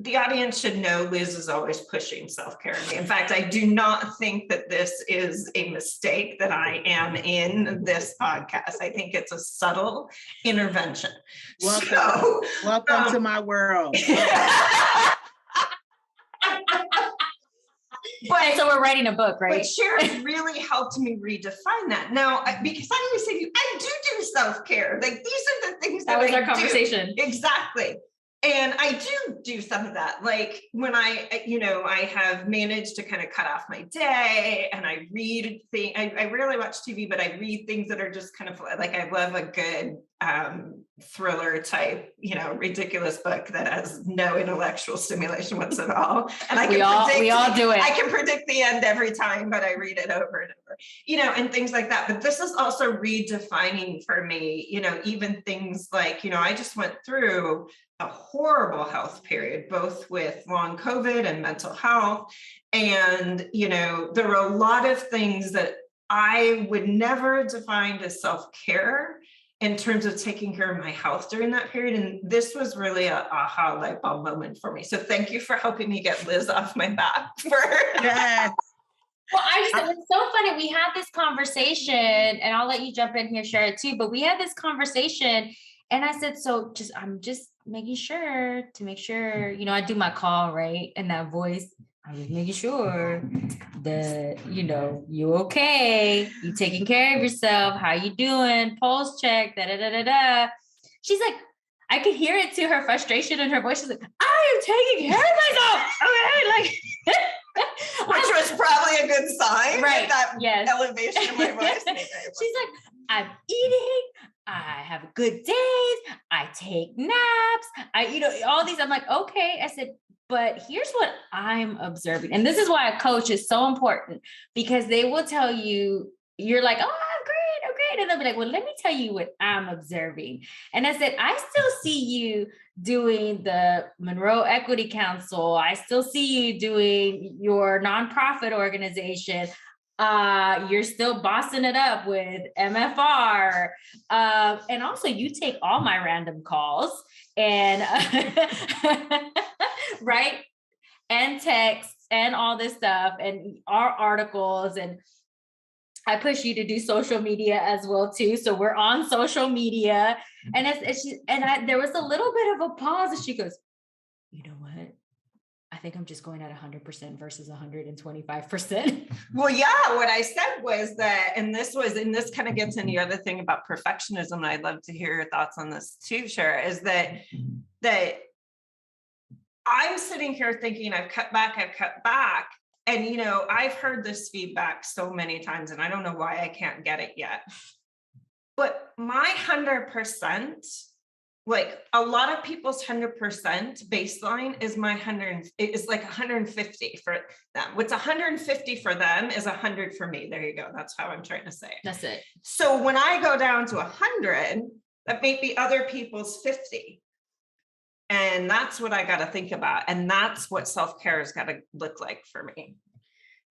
the audience should know Liz is always pushing self-care. In fact, I do not think that this is a mistake that I am in this podcast. I think it's a subtle intervention. Welcome to my world. But so we're writing a book, right? But Cher's really helped me redefine that. Now, because I always say to you, I do self-care. Like, these are the things that was our conversation. Exactly. And I do some of that. Like when I have managed to kind of cut off my day, and I read things. I rarely watch TV, but I read things that are just kind of like, I love a good thriller type, ridiculous book that has no intellectual stimulation whatsoever. And we all do it. I can predict the end every time, but I read it over and over, and things like that. But this is also redefining for me, even things like, I just went through a horrible health period, both with long COVID and mental health. And, there were a lot of things that I would never define as self-care in terms of taking care of my health during that period. And this was really a aha light bulb moment for me. So thank you for helping me get Liz off my back. Yes. Well, it's so funny. We had this conversation, and I'll let you jump in here, share it too, but we had this conversation, and I said, I'm just making sure to make sure, I do my call, right? And that voice, I'm just making sure that, you okay, you taking care of yourself, how you doing, pulse check, da-da-da-da-da. She's like, I could hear it to her frustration in her voice. She's like, I am taking care of myself. Okay, which was probably a good sign. Right. That elevation of my voice. She's like, I'm eating. I have good days. I take naps. All these. I'm like, okay. I said, but here's what I'm observing. And this is why a coach is so important, because they will tell you, you're like, oh, I'm great. And they'll be like, well, let me tell you what I'm observing. And I said, I still see you doing the Monroe Equity Council. I still see you doing your nonprofit organization. You're still bossing it up with MFR. And also you take all my random calls and right. And texts and all this stuff and our articles, and I push you to do social media as well too. So we're on social media, and there was a little bit of a pause, and she goes, you know what? I think I'm just going at 100% versus 125%. Well, yeah, what I said was that, and this kind of gets into the other thing about perfectionism, and I'd love to hear your thoughts on this too, Cher, is that I'm sitting here thinking I've cut back. And, I've heard this feedback so many times, and I don't know why I can't get it yet. But my 100%, like a lot of people's 100% baseline is is like 150 for them. What's 150 for them is 100 for me. There you go. That's how I'm trying to say it. That's it. So when I go down to 100, that may be other people's 50. And that's what I got to think about. And that's what self-care has got to look like for me.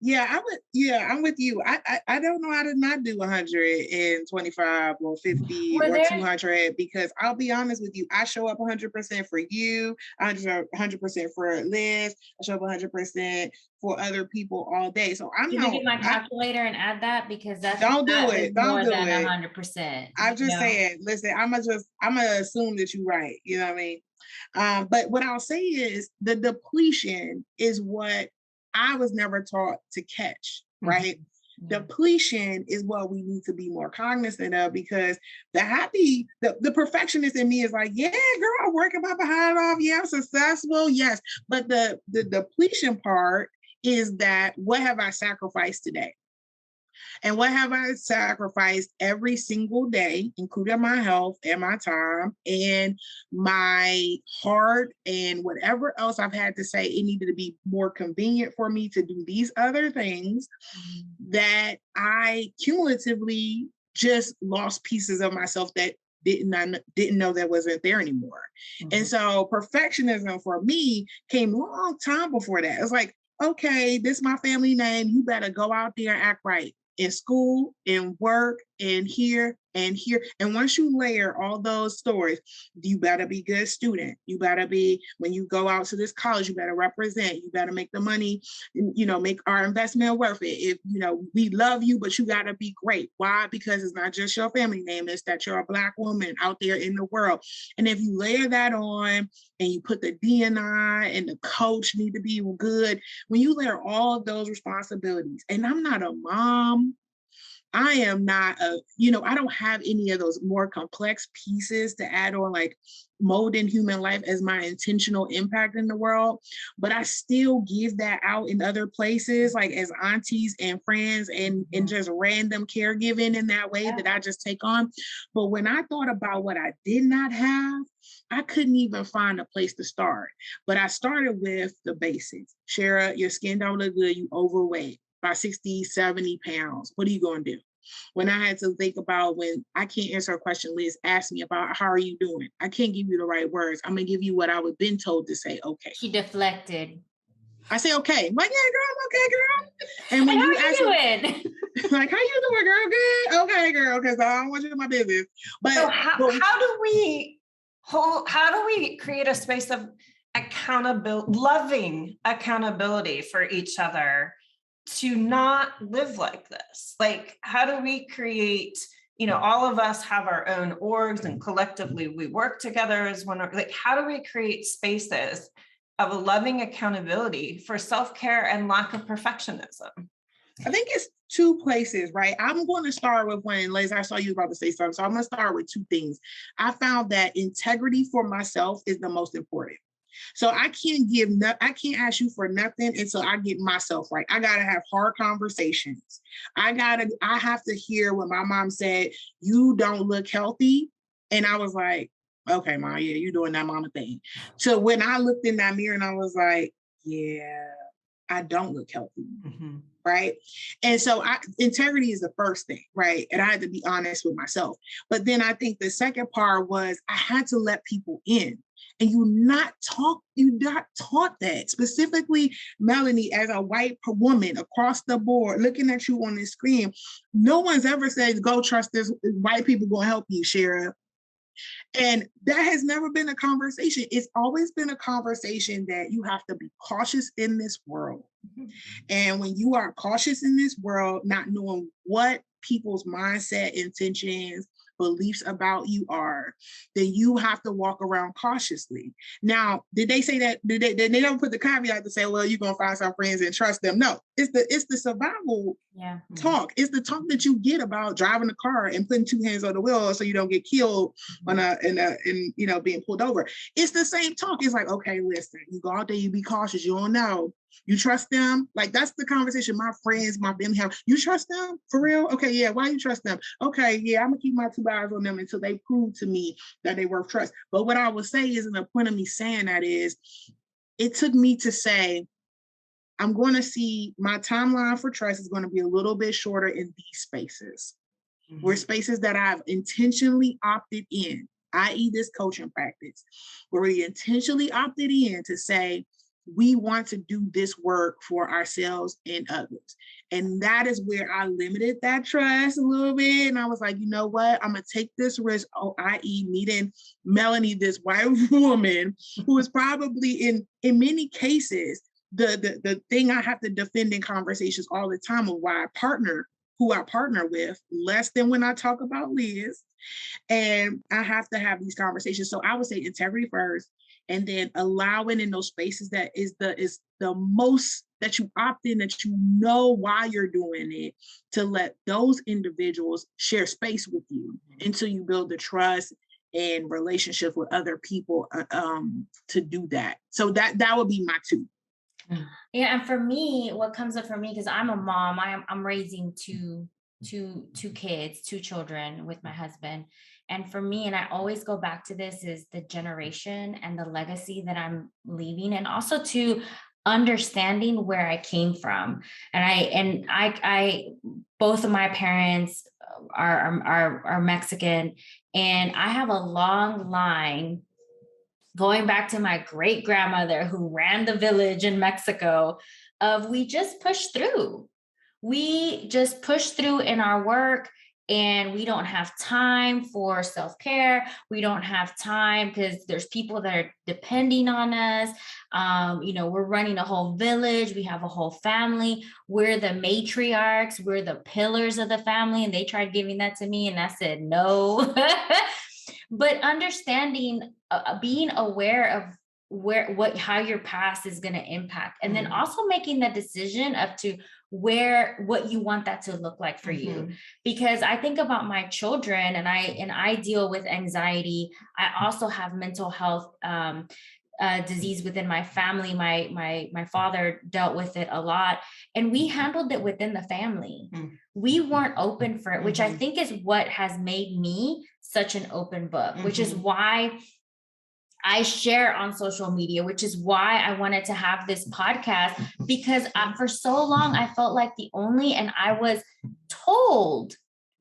Yeah, I'm with you. I don't know how to not do 125 or 50 Were or there 200 because I'll be honest with you, I show up 100% for you. I show up 100% for Liz. I show up 100% for other people all day. So I'm Can we not, get my calculator and add that? Because don't do that is it. Don't more do than it. 100%. I'm just saying, listen, I'm gonna assume that you're right. You know what I mean? But what I'll say is the depletion is what I was never taught to catch, right? Yeah. Depletion is what we need to be more cognizant of because the perfectionist in me is like, yeah, girl, I'm working my behind off. Yeah, I'm successful. Yes. But the depletion part is that what have I sacrificed today? And what have I sacrificed every single day, including my health and my time and my heart and whatever else I've had to say? It needed to be more convenient for me to do these other things that I cumulatively just lost pieces of myself that didn't know that wasn't there anymore. And so perfectionism for me came a long time before that. It's like, okay, this is my family name. You better go out there and act right in school, in work, and here and here. And once you layer all those stories, you better be a good student. You better be, when you go out to this college, you better represent. You better make the money, make our investment worth it. If, we love you, but you got to be great. Why? Because it's not just your family name. It's that you're a Black woman out there in the world. And if you layer that on and you put the DNI and the coach need to be good, when you layer all of those responsibilities, and I'm not a mom, I am not I don't have any of those more complex pieces to add on, like molding human life as my intentional impact in the world. But I still give that out in other places, like as aunties and friends and just random caregiving in that way that I just take on. But when I thought about what I did not have, I couldn't even find a place to start. But I started with the basics. Shara, your skin don't look good, you overweight. By 60, 70 pounds. What are you going to do? When I had to think about when I can't answer a question, Liz asked me about how are you doing? I can't give you the right words. I'm going to give you what I was been told to say, okay. She deflected. I say, okay. I'm like, yeah, girl, I'm okay, girl. And when how you are you doing? Like, how you doing, girl? Good? Okay, girl, because I don't want you in my business. But so how do we create a space of accountability, loving accountability for each other to not live like this? Like, how do we create, all of us have our own orgs and collectively we work together as one, like, how do we create spaces of a loving accountability for self-care and lack of perfectionism? I think it's two places, right? I'm going to start with one. Liz, I saw you about to say something. So I'm going to start with two things. I found that integrity for myself is the most important. So I can't ask you for nothing until I get myself right. I got to have hard conversations. I have to hear what my mom said, you don't look healthy. And I was like, okay, Mom, yeah, you doing that mama thing. So when I looked in that mirror and I was like, yeah, I don't look healthy. Right. And so integrity is the first thing. Right. And I had to be honest with myself. But then I think the second part was I had to let people in. And you're not taught that. Specifically, Melanie, as a white woman across the board, looking at you on the screen, no one's ever said, go trust this, white people gonna help you, Shara. And that has never been a conversation. It's always been a conversation that you have to be cautious in this world. And when you are cautious in this world, not knowing what people's mindset, intentions, beliefs about you are, then you have to walk around cautiously. Now, did they say that? They don't put the caveat to say, well, you're gonna find some friends and trust them. No, it's the survival talk. It's the talk that you get about driving a car and putting two hands on the wheel so you don't get killed in being pulled over. It's the same talk. It's like, okay, listen, you go out there, you be cautious, you don't know. You trust them? Like, that's the conversation my friends, my family have. You trust them? For real? Okay, yeah. Why you trust them? Okay, yeah, I'm going to keep my 2 eyes on them until they prove to me that they worth trust. But what I would say is, and the point of me saying that is, it took me to say, I'm going to see my timeline for trust is going to be a little bit shorter in these spaces. Where spaces that I've intentionally opted in, i.e. this coaching practice, where we intentionally opted in to say, we want to do this work for ourselves and others. And that is where I limited that trust a little bit. And I was like, you know what? I'm going to take this risk, i.e. meeting Melanie, this white woman who is probably in many cases, the thing I have to defend in conversations all the time of who I partner with, less than when I talk about Liz. And I have to have these conversations. So I would say integrity first, and then allowing in those spaces that is the most that you opt in, that you know why you're doing it, to let those individuals share space with you until you build the trust and relationship with other people to do that. So that would be my two. Yeah, and for me, what comes up for me, because I'm a mom, I'm raising two kids, two children with my husband. And for me, and I always go back to this, is the generation and the legacy that I'm leaving, and also to understanding where I came from. And I both of my parents are Mexican, and I have a long line going back to my great grandmother who ran the village in Mexico of we just push through. We just push through in our work, and we don't have time for self-care. We don't have time because there's people that are depending on us. We're running a whole village. We have a whole family. We're the matriarchs. We're the pillars of the family. And they tried giving that to me, and I said, no. But understanding, being aware of how your past is going to impact, and then also making the decision up to what you want that to look like for you. Because I think about my children, and I deal with anxiety. I also have mental health disease within my family. My father dealt with it a lot, and we handled it within the family. We weren't open for it, which I think is what has made me such an open book, which is why I share on social media, which is why I wanted to have this podcast, because for so long I felt like and I was told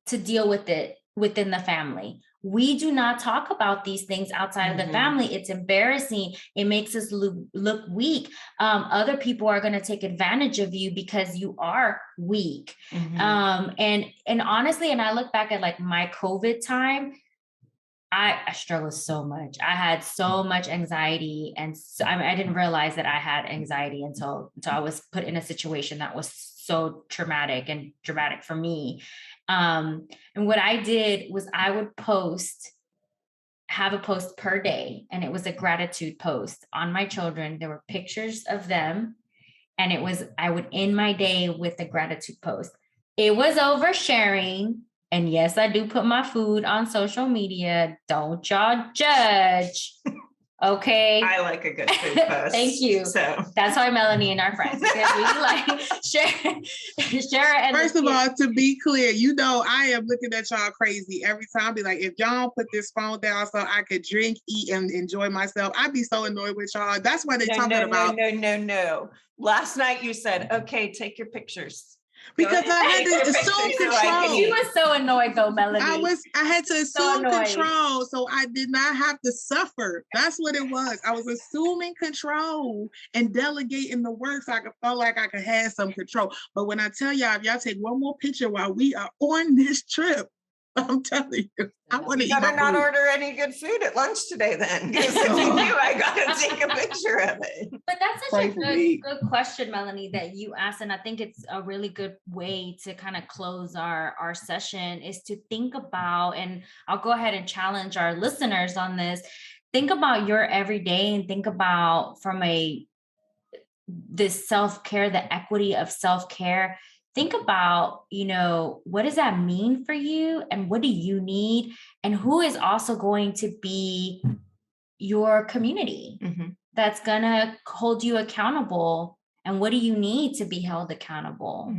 to deal with it within the family. We do not talk about these things outside of the family. It's embarrassing. It makes us look weak. Other people are going to take advantage of you because you are weak. And honestly, and I look back at like my COVID time, I struggled so much. I had so much anxiety, and I didn't realize that I had anxiety until I was put in a situation that was so traumatic and dramatic for me. And what I did was I would have a post per day, and it was a gratitude post on my children. There were pictures of them, and I would end my day with a gratitude post. It was oversharing. And yes, I do put my food on social media. Don't y'all judge. Okay. I like a good food post. Thank you. So that's why Melanie and our friends, because we like share. And first of all, to be clear, I am looking at y'all crazy every time. I'll be like, if y'all put this phone down so I could drink, eat, and enjoy myself, I'd be so annoyed with y'all. That's why they're talking about. No. Last night you said, okay, take your pictures. Because I had to assume control. You were so annoyed though, Melanie. I had to assume control, so I did not have to suffer. That's what it was. I was assuming control and delegating the work so I felt like I could have some control. But when I tell y'all, if y'all take one more picture while we are on this trip, I'm telling you, I want to eat my food. You better not order any good food at lunch today then, because if you do, I got to take a picture of it. But that's such a good question, Melanie, that you asked. And I think it's a really good way to kind of close our session, is to think about, and I'll go ahead and challenge our listeners on this. Think about your everyday, and think about from this self-care, the equity of self-care. Think about, what does that mean for you, and what do you need, and who is also going to be your community that's going to hold you accountable, and what do you need to be held accountable?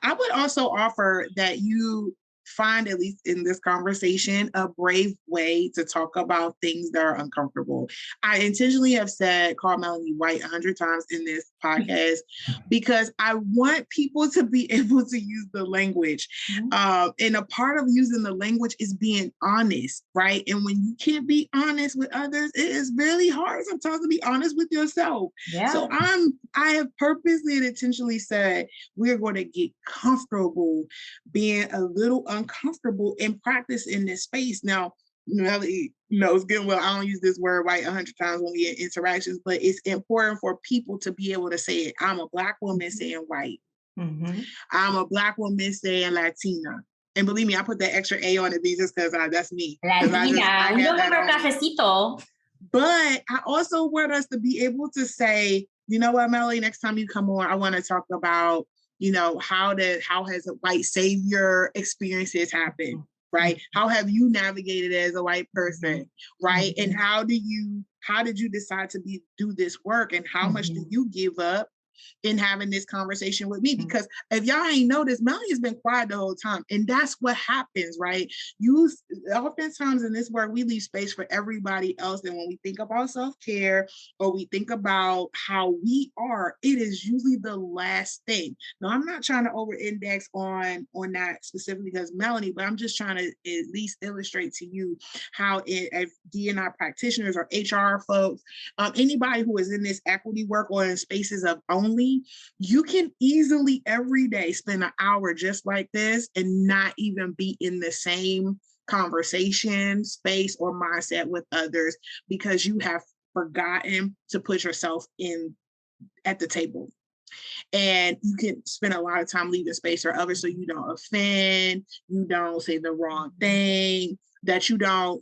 I would also offer that you find, at least in this conversation, a brave way to talk about things that are uncomfortable. I intentionally have called Melanie white 100 times in this podcast because I want people to be able to use the language. And a part of using the language is being honest, right? And when you can't be honest with others, it is really hard sometimes to be honest with yourself. Yeah. So I have purposely and intentionally said, we're going to get comfortable being a little uncomfortable in practice in this space. Now, Melanie knows good well, I don't use this word white 100 times when we in interactions, but it's important for people to be able to say it. I'm a Black woman saying white. I'm a Black woman saying Latina. And believe me, I put that extra A on it just because that's me. Latina. We don't have our cafecito. But I also want us to be able to say, you know what, Melanie, next time you come on, I want to talk about, how has a white savior experiences happened, right? How have you navigated as a white person, right? And how did you decide to do this work, and how much do you give up in having this conversation with me? Because if y'all ain't noticed, Melanie has been quiet the whole time. And that's what happens, right? Oftentimes in this work, we leave space for everybody else. And when we think about self-care, or we think about how we are, it is usually the last thing. Now, I'm not trying to over-index on that specifically because Melanie, but I'm just trying to at least illustrate to you how if D&I practitioners or HR folks, anybody who is in this equity work or in spaces of only, you can easily every day spend an hour just like this and not even be in the same conversation, space, or mindset with others because you have forgotten to put yourself in at the table. And you can spend a lot of time leaving space for others so you don't offend, you don't say the wrong thing, that you don't,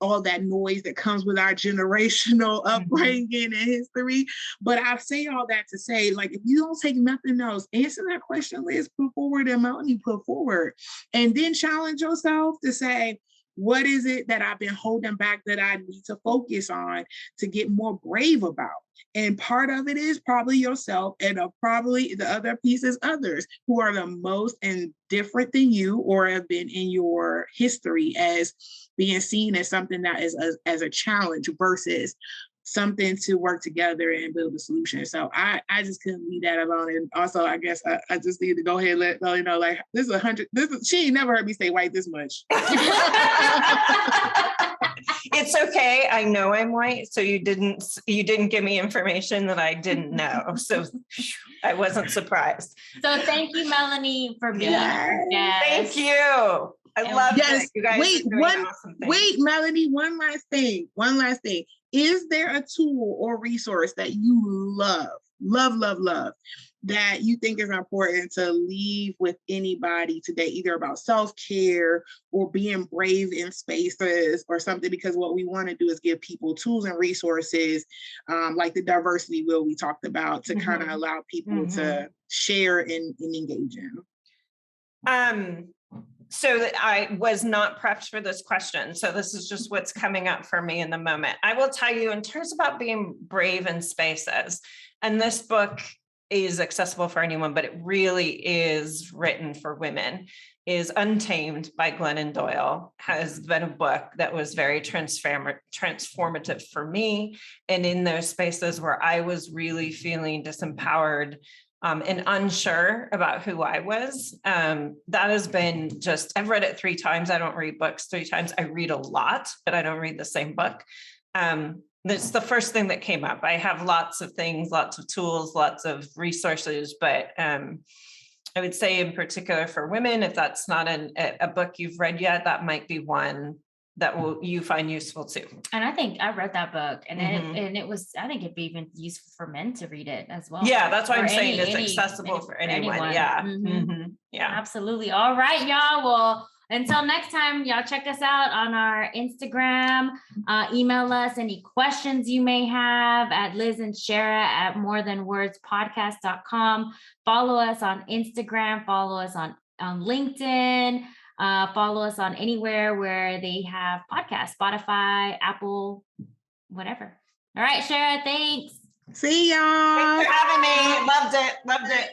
all that noise that comes with our generational upbringing and history. But I say all that to say, like, if you don't take nothing else, answer that question Liz put forward and Melanie put forward, and then challenge yourself to say, what is it that I've been holding back that I need to focus on to get more brave about? And part of it is probably yourself, and probably the other piece is others who are the most indifferent than you or have been in your history as being seen as something that is as a challenge versus something to work together and build a solution. So I just couldn't leave that alone. And also, I guess I just need to go ahead and let Melanie know, like, she ain't never heard me say white this much. It's okay. I know I'm white, so you didn't give me information that I didn't know. So I wasn't surprised. So thank you, Melanie, for being here. Yes. Thank you. I love it. You guys are doing awesome things. Wait, Melanie, one last thing. Is there a tool or resource that you love, that you think is important to leave with anybody today, either about self-care or being brave in spaces or something? Because what we want to do is give people tools and resources, like the diversity wheel we talked about, to kind of allow people to share and engage in. So that I was not prepped for this question. So this is just what's coming up for me in the moment. I will tell you, in terms about being brave in spaces, and this book is accessible for anyone, but it really is written for women, is Untamed by Glennon Doyle, has been a book that was very transformative for me. And in those spaces where I was really feeling disempowered and unsure about who I was, that has been just, I've read it 3 times. I don't read books 3 times. I read a lot, but I don't read the same book. That's the first thing that came up. I have lots of things, lots of tools, lots of resources, but I would say in particular for women, if that's not a book you've read yet, that might be one that you find useful too. And I think I read that book, and it was, I think it'd be even useful for men to read it as well. Yeah, that's why I'm saying it's accessible for anyone. Yeah. Yeah, absolutely. All right, y'all. Well, until next time, y'all check us out on our Instagram. Email us any questions you may have at lizandshara@morethanwordspodcast.com. Follow us on Instagram. Follow us on LinkedIn. Follow us on anywhere where they have podcasts, Spotify, Apple, whatever. All right, Shara, thanks. See y'all. Thanks for having me. Loved it.